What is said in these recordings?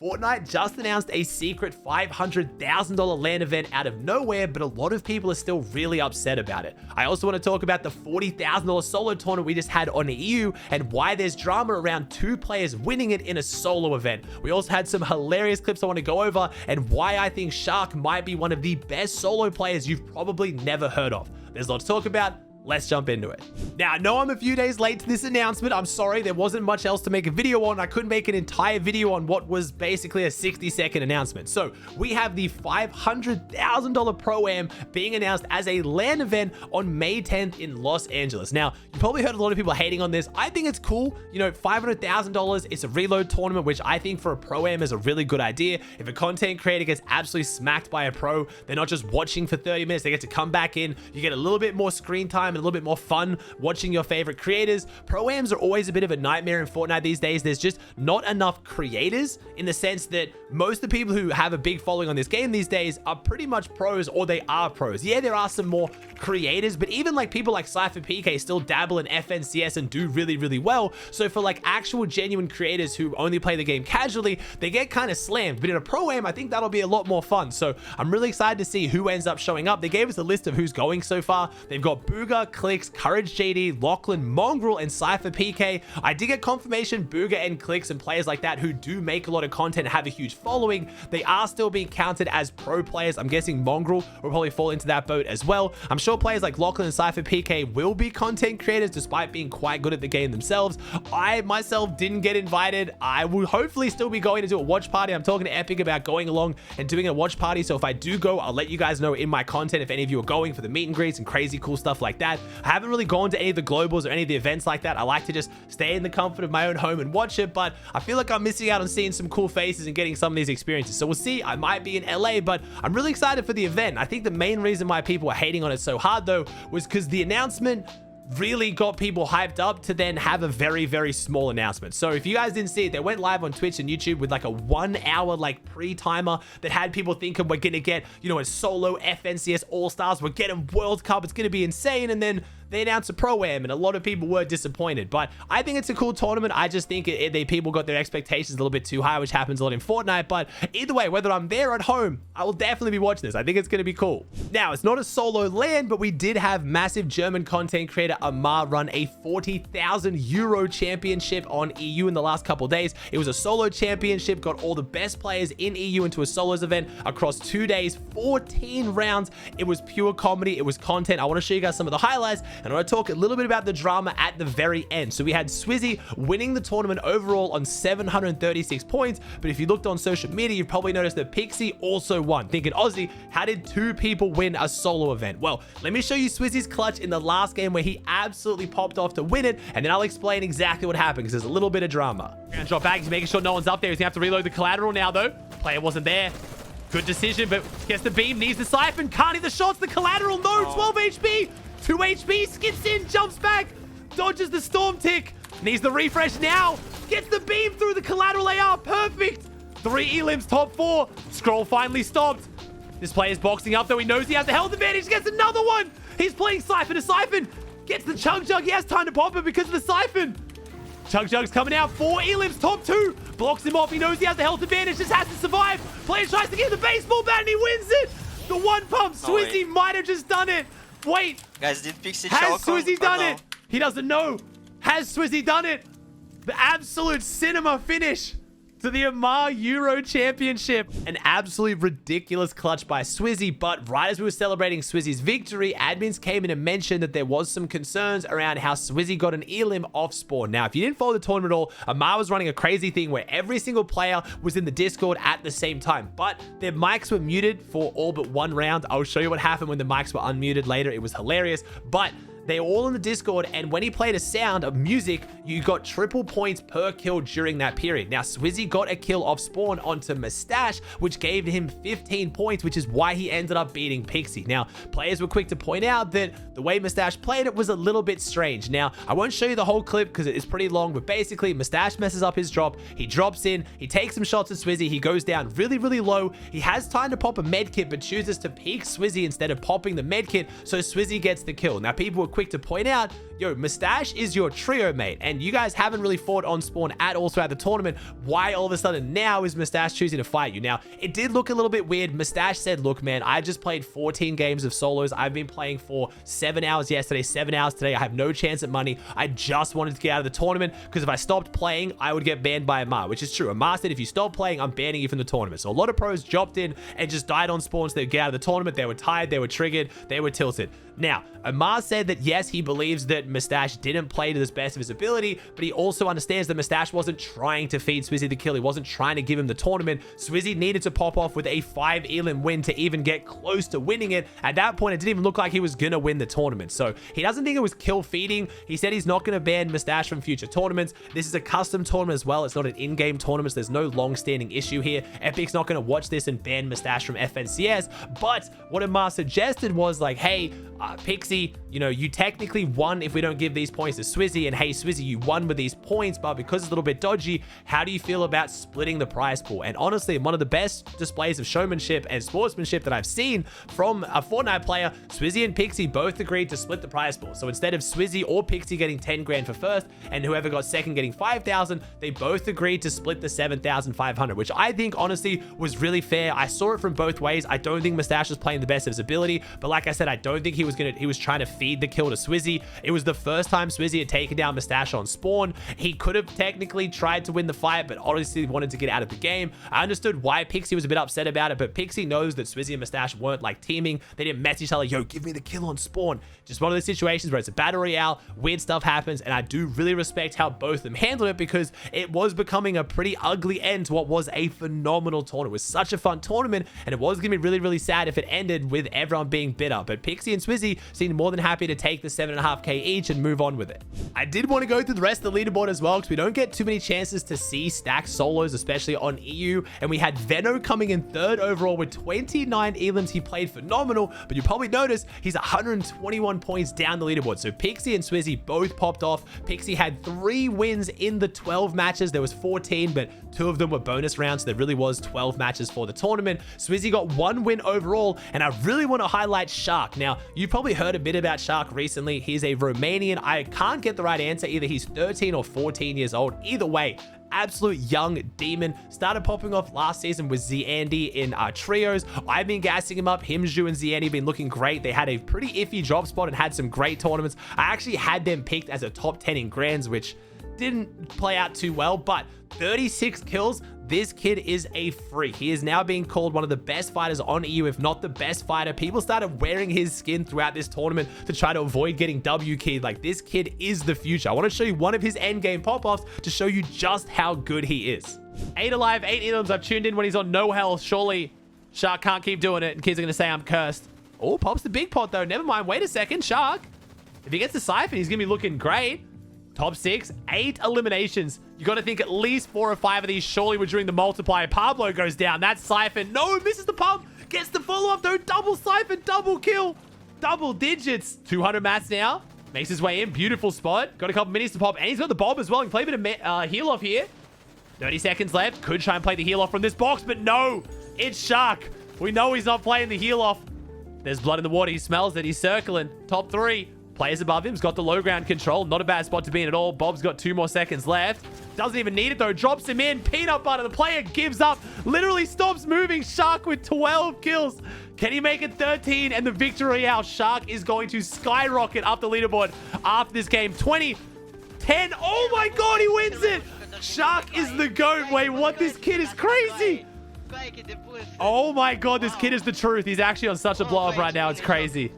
Fortnite just announced a secret $500,000 LAN event out of nowhere, but a lot of people are still really upset about it. I also want to talk about the $40,000 solo tournament we just had on EU and why there's drama around 2 players winning it in a solo event. We also had some hilarious clips I want to go over and why I think Shark might be one of the best solo players you've probably never heard of. There's a lot to talk about. Let's jump into it. Now, I know I'm a few days late to this announcement. I'm sorry, there wasn't much else to make a video on. I couldn't make an entire video on what was basically a 60-second announcement. So we have the $500,000 Pro-Am being announced as a LAN event on May 10th in Los Angeles. Now, you probably heard a lot of people hating on this. I think it's cool. You know, $500,000, it's a reload tournament, which I think for a Pro-Am is a really good idea. If a content creator gets absolutely smacked by a pro, they're not just watching for 30 minutes. They get to come back in. You get a little bit more screen time, a little bit more fun watching your favorite creators. Pro-Ams are always a bit of a nightmare in Fortnite these days. There's just not enough creators in the sense that most of the people who have a big following on this game these days are pretty much pros or they are pros. Yeah, there are some more creators, but even like people like Cypher PK still dabble in FNCS and do really, really well. So for like actual genuine creators who only play the game casually, they get kind of slammed. But in a Pro-Am, I think that'll be a lot more fun. So I'm really excited to see who ends up showing up. They gave us a list of who's going so far. They've got Booga, Clicks, Courage JD, Lachlan, Mongrel, and Cypher PK. I did get confirmation Booga and Clicks and players like that who do make a lot of content and have a huge following, they are still being counted as pro players. I'm guessing Mongrel will probably fall into that boat as well. I'm sure players like Lachlan and Cypher PK will be content creators despite being quite good at the game themselves. I myself didn't get invited. I will hopefully still be going to do a watch party. I'm talking to Epic about going along and doing a watch party. So if I do go, I'll let you guys know in my content if any of you are going for the meet and greets and crazy cool stuff like that. I haven't really gone to any of the globals or any of the events like that. I like to just stay in the comfort of my own home and watch it, but I feel like I'm missing out on seeing some cool faces and getting some of these experiences. So we'll see. I might be in LA, but I'm really excited for the event. I think the main reason why people were hating on it so hard though was because the announcement really got people hyped up to then have a very, very small announcement. So if you guys didn't see it, they went live on Twitch and YouTube with like a 1 hour like pre-timer that had people thinking we're gonna get, you know, a solo FNCS All-Stars, we're getting World Cup, it's gonna be insane, and then they announced a Pro-Am and a lot of people were disappointed. But I think it's a cool tournament. I just think people got their expectations a little bit too high, which happens a lot in Fortnite. But either way, whether I'm there or at home, I will definitely be watching this. I think it's going to be cool. Now, it's not a solo LAN, but we did have massive German content creator Amar run a 40,000 euro championship on EU in the last couple of days. It was a solo championship, got all the best players in EU into a solos event across 2 days, 14 rounds. It was pure comedy. It was content. I want to show you guys some of the highlights. And I want to talk a little bit about the drama at the very end. So we had Swizzy winning the tournament overall on 736 points. But if you looked on social media, you've probably noticed that Pixie also won. Thinking, Aussie, how did 2 people win a solo event? Well, let me show you Swizzy's clutch in the last game where he absolutely popped off to win it. And then I'll explain exactly what happened because there's a little bit of drama. Gonna drop back. He's making sure no one's up there. He's gonna have to reload the collateral now though. Player wasn't there. Good decision, but gets the beam, needs the siphon, can't hit the shots, the collateral, no, 12 HP, 2 HP, skips in, jumps back, dodges the storm tick, needs the refresh now, gets the beam through the collateral AR, perfect, 3 elims, top 4, scroll finally stopped. This player's boxing up though, he knows he has the health advantage, gets another one, he's playing siphon to siphon, gets the chug jug, he has time to pop it because of the siphon. Chug Jug's coming out, 4 elims, top 2, blocks him off, he knows he has the health advantage, just has to survive. Player tries to get the baseball bat and he wins it. The one pump, Swizzy might have just done it. Wait. Guys, did Pixie has Swizzy done it? He doesn't know. Has Swizzy done it? The absolute cinema finish to the Amar Euro Championship. An absolutely ridiculous clutch by Swizzy, but right as we were celebrating Swizzy's victory, admins came in and mentioned that there was some concerns around how Swizzy got an elim off spawn. Now, if you didn't follow the tournament at all, Amar was running a crazy thing where every single player was in the Discord at the same time, but their mics were muted for all but 1 round. I'll show you what happened when the mics were unmuted later. It was hilarious, but they were all in the Discord, and when he played a sound of music, you got triple points per kill during that period. Now, Swizzy got a kill off spawn onto Mustache, which gave him 15 points, which is why he ended up beating Pixie. Now, players were quick to point out that the way Mustache played it was a little bit strange. Now, I won't show you the whole clip because it is pretty long, but basically, Mustache messes up his drop. He drops in, he takes some shots at Swizzy, he goes down really, really low. He has time to pop a med kit, but chooses to peek Swizzy instead of popping the med kit, so Swizzy gets the kill. Now, people were quick to point out, yo, Mustache is your trio mate, and you guys haven't really fought on spawn at all throughout the tournament. Why all of a sudden now is Mustache choosing to fight you? Now, it did look a little bit weird. Mustache said, look, man, I just played 14 games of solos. I've been playing for 7 hours yesterday, 7 hours today. I have no chance at money. I just wanted to get out of the tournament because if I stopped playing, I would get banned by Amar, which is true. Amar said, if you stop playing, I'm banning you from the tournament. So a lot of pros jumped in and just died on spawn so they'd get out of the tournament. They were tired, they were triggered, they were tilted. Now, Amar said that yes, he believes that Mustache didn't play to the best of his ability, but he also understands that Mustache wasn't trying to feed Swizzy the kill. He wasn't trying to give him the tournament. Swizzy needed to pop off with a 5 elim win to even get close to winning it. At that point, it didn't even look like he was gonna win the tournament. So he doesn't think it was kill feeding. He said he's not gonna ban Mustache from future tournaments. This is a custom tournament as well. It's not an in-game tournament, so there's no long-standing issue here. Epic's not gonna watch this and ban Mustache from FNCS. But what Amar suggested was like, hey, Pixie, you know, you technically won if we don't give these points to Swizzy, and hey, Swizzy, you won with these points, but because it's a little bit dodgy, how do you feel about splitting the prize pool? And honestly, one of the best displays of showmanship and sportsmanship that I've seen from a Fortnite player, Swizzy and Pixie both agreed to split the prize pool. So instead of Swizzy or Pixie getting 10 grand for first and whoever got second getting 5,000, they both agreed to split the 7,500, which I think honestly was really fair. I saw it from both ways. I don't think Mustache was playing the best of his ability, but like I said, I don't think he was trying to feed the kill to Swizzy. It was the first time Swizzy had taken down Mustache on spawn. He could have technically tried to win the fight, but honestly wanted to get out of the game. I understood why Pixie was a bit upset about it, but Pixie knows that Swizzy and Mustache weren't like teaming. They didn't message each other, yo, give me the kill on spawn. Just one of those situations where it's a battle royale, weird stuff happens, and I do really respect how both of them handled it because it was becoming a pretty ugly end to what was a phenomenal tournament. It was such a fun tournament, and it was going to be really, really sad if it ended with everyone being bitter, but Pixie and Swizzy seemed more than happy to take the 7.5k each and move on with it. I did want to go through the rest of the leaderboard as well because we don't get too many chances to see stacked solos, especially on EU, and we had Veno coming in third overall with 29 elims. He played phenomenal, but you probably noticed he's 121 points down the leaderboard. So Pixie and Swizzy both popped off. Pixie had 3 wins in the 12 matches. There was 14, but 2 of them were bonus rounds, so there really was 12 matches for the tournament. Swizzy got 1 win overall, and I really want to highlight Shark. Now, you've probably heard a bit about Shark recently. He's a Romanian. I can't get the right answer. Either he's 13 or 14 years old. Either way, absolute young demon. Started popping off last season with Zandy in our trios. I've been gassing him up. Himju and Zandy been looking great. They had a pretty iffy drop spot and had some great tournaments. I actually had them picked as a top 10 in grands, which didn't play out too well, but 36 kills. This kid is a freak. He is now being called one of the best fighters on EU, if not the best fighter. People started wearing his skin throughout this tournament to try to avoid getting W keyed. Like, this kid is the future. I want to show you one of his end game pop-offs to show you just how good he is. 8 alive, 8 elims. I've tuned in when he's on no health. Surely Shark can't keep doing it and kids are going to say I'm cursed. Oh, pops the big pot though. Never mind. Wait a second. Shark, if he gets the siphon, he's going to be looking great. Top 6, 8 eliminations. You got to think at least 4 or 5 of these surely were during the multiplier. Pablo goes down. That's siphon. No, misses the pump. Gets the follow-up though. Double siphon, double kill. Double digits. 200 mats now. Makes his way in. Beautiful spot. Got a couple minis to pop. And he's got the bomb as well. He can play a bit of heal off here. 30 seconds left. Could try and play the heal off from this box, but no. It's Shark. We know he's not playing the heal off. There's blood in the water. He smells it. He's circling. Top 3. Players above him's got the low ground control. Not a bad spot to be in at all. Bob's got 2 more seconds left. Doesn't even need it though. Drops him in. Peanut butter. The player gives up. Literally stops moving. Shark with 12 kills. Can he make it 13? And the victory royale. Shark is going to skyrocket up the leaderboard after this game. 20, 10. Oh my god, he wins it. Shark is the GOAT. Wait, what? This kid is crazy. Oh my god, this kid is the truth. He's actually on such a blow up right now. It's crazy.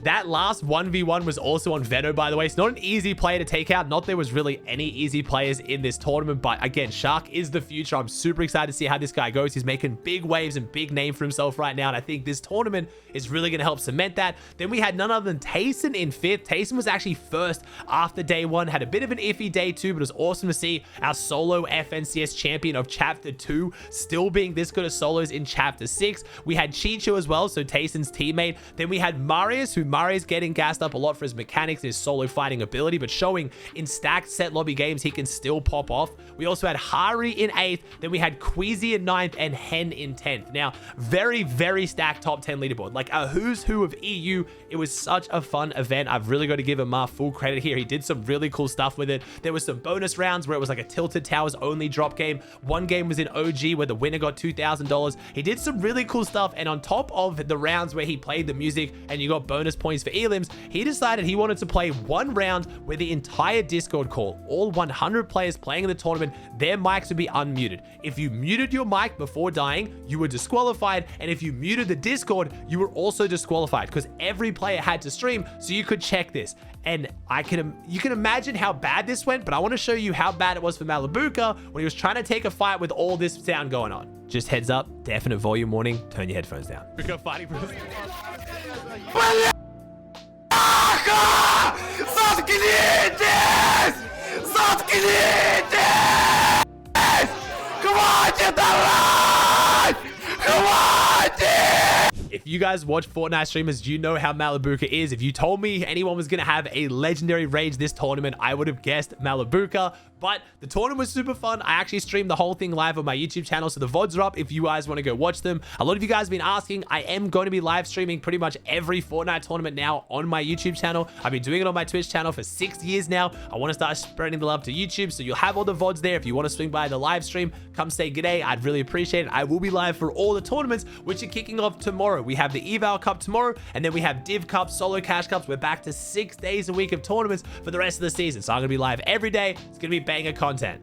That last 1v1 was also on Veno, by the way. It's not an easy player to take out. Not there was really any easy players in this tournament, but again, Shark is the future. I'm super excited to see how this guy goes. He's making big waves and big name for himself right now, and I think this tournament is really going to help cement that. Then we had none other than Tayson in 5th. Tayson was actually first after day 1. Had a bit of an iffy day 2, but it was awesome to see our solo FNCS champion of Chapter 2 still being this good at solos in Chapter 6. We had Chicho as well, so Tayson's teammate. Then we had Marius, Sumare is getting gassed up a lot for his mechanics, his solo fighting ability, but showing in stacked set lobby games he can still pop off. We also had Hari in 8th, then we had Queasy in 9th, and Hen in 10th. Now, very stacked top 10 leaderboard, like a who's who of EU. It was such a fun event. I've really got to give Amar full credit here. He did some really cool stuff with it. There was some bonus rounds where it was like a tilted towers only drop game. One game was in OG where the winner got $2,000. He did some really cool stuff, and on top of the rounds where he played the music and you got bonus points for elims, he decided he wanted to play one round where the entire Discord call, all 100 players playing in the tournament, their mics would be unmuted. If you muted your mic before dying, you were disqualified, and if you muted the Discord, you were also disqualified, because every player had to stream, so you could check this. And you can imagine how bad this went, but I want to show you how bad it was for Malabuka when he was trying to take a fight with all this sound going on. Just heads up, definite volume warning, turn your headphones down. Malabuka fighting for If you guys watch Fortnite streamers, you know how Malabuka is. If you told me anyone was going to have a legendary rage this tournament, I would have guessed Malabuka. But the tournament was super fun. I actually streamed the whole thing live on my YouTube channel, so the VODs are up if you guys want to go watch them. A lot of you guys have been asking. I am going to be live streaming pretty much every Fortnite tournament now on my YouTube channel. I've been doing it on my Twitch channel for 6 years now. I want to start spreading the love to YouTube, so you'll have all the VODs there. If you want to swing by the live stream, come say g'day. I'd really appreciate it. I will be live for all the tournaments, which are kicking off tomorrow. We have the Eval Cup tomorrow, and then we have Div Cups, Solo Cash Cups. We're back to 6 days a week of tournaments for the rest of the season, so I'm going to be live every day. It's going to be banger content.